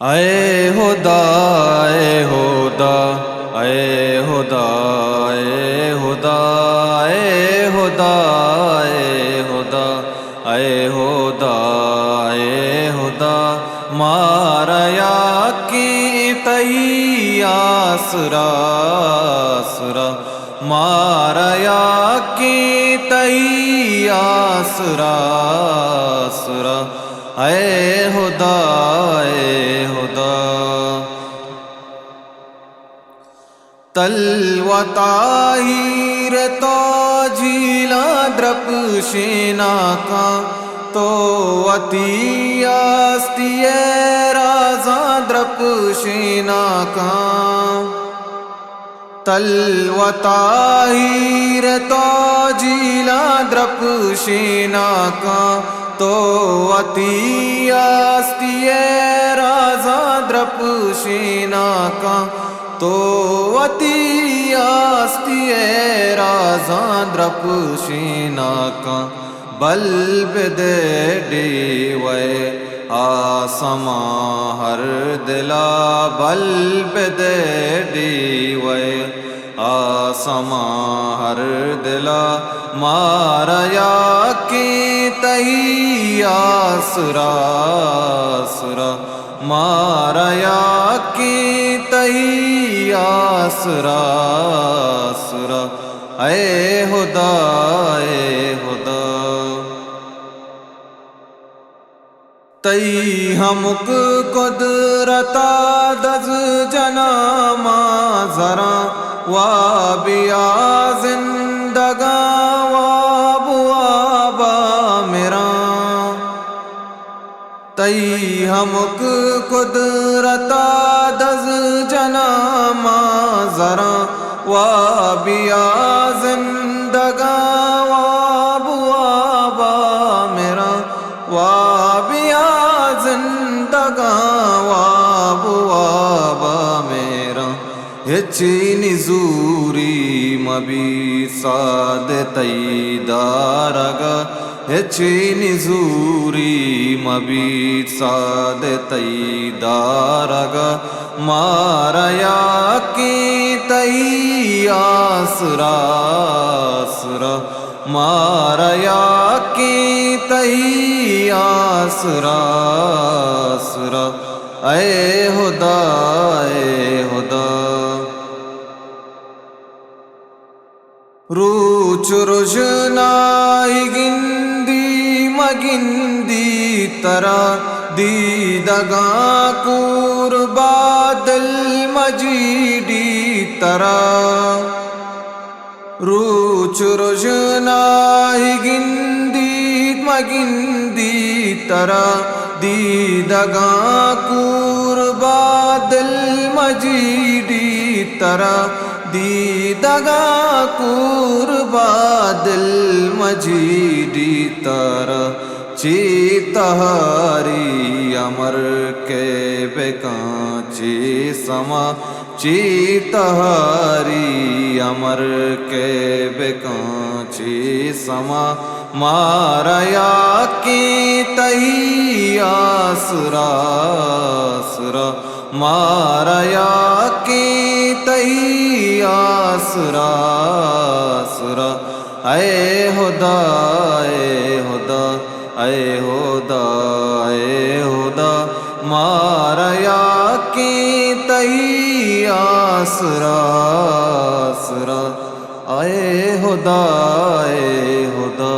اے خدا اے خدا اے خدا اے خدا اے خدا اے خدا اے خدا اے خدا ماریا کی تئی آسرا سرا ماریا کی تئی آسرا سرا اے خدا اے خدا تلو طاہر تو جیلا درپ شینا کا تو وتی آستی رازا درپ شینا کا تلو طاہر تو جیلا درپ شینا کا تو وتی آستی رازا درپ شینا کا تو وتی آستی رازا درپ شینا کا بل بدے ڈیوے آسما ہر دلا بل بدے ڈیوے آسما ہر دلا ماریا کی تئی آسرا سرا ماریا کی تئی آسرا سرا اے خدا اے خدا تئی ہمک قدرتا دز جنا ذرا وا بیا زندگا وا بوابا میرا تئی ہمک قدرتا دز جنا ذرا وا بیا زندگا وا بوابا میرا وا بیا زندگا وا بوابا میرا ہچی نزوری مبی ساد تئی دارگا ہچی نزوری مبی ساد تئی دارگا ماریا کی تئی آسرا سرا ماریا کی تئی آسرا سرا اے خدا اے خدا روچ روشنائی گندی مگندی ترا دیدگاں قربا دل مجیدی ترا روچ روشنائی گندی مگندی ترا دیدگاں قربا دل مجیدی ترا دیدگاں قربا دل مجیدی ترا چی تہاری امر کے بکاں چی سما چی تہاری امر کے بکاں چی سما ماریا کی تئی آسرا سرا ماریا کی تئی آسرا سرا اے خدا اے خدا اے خدا اے خدا ماریا کی تئی آسرا سرا اے خدا اے خدا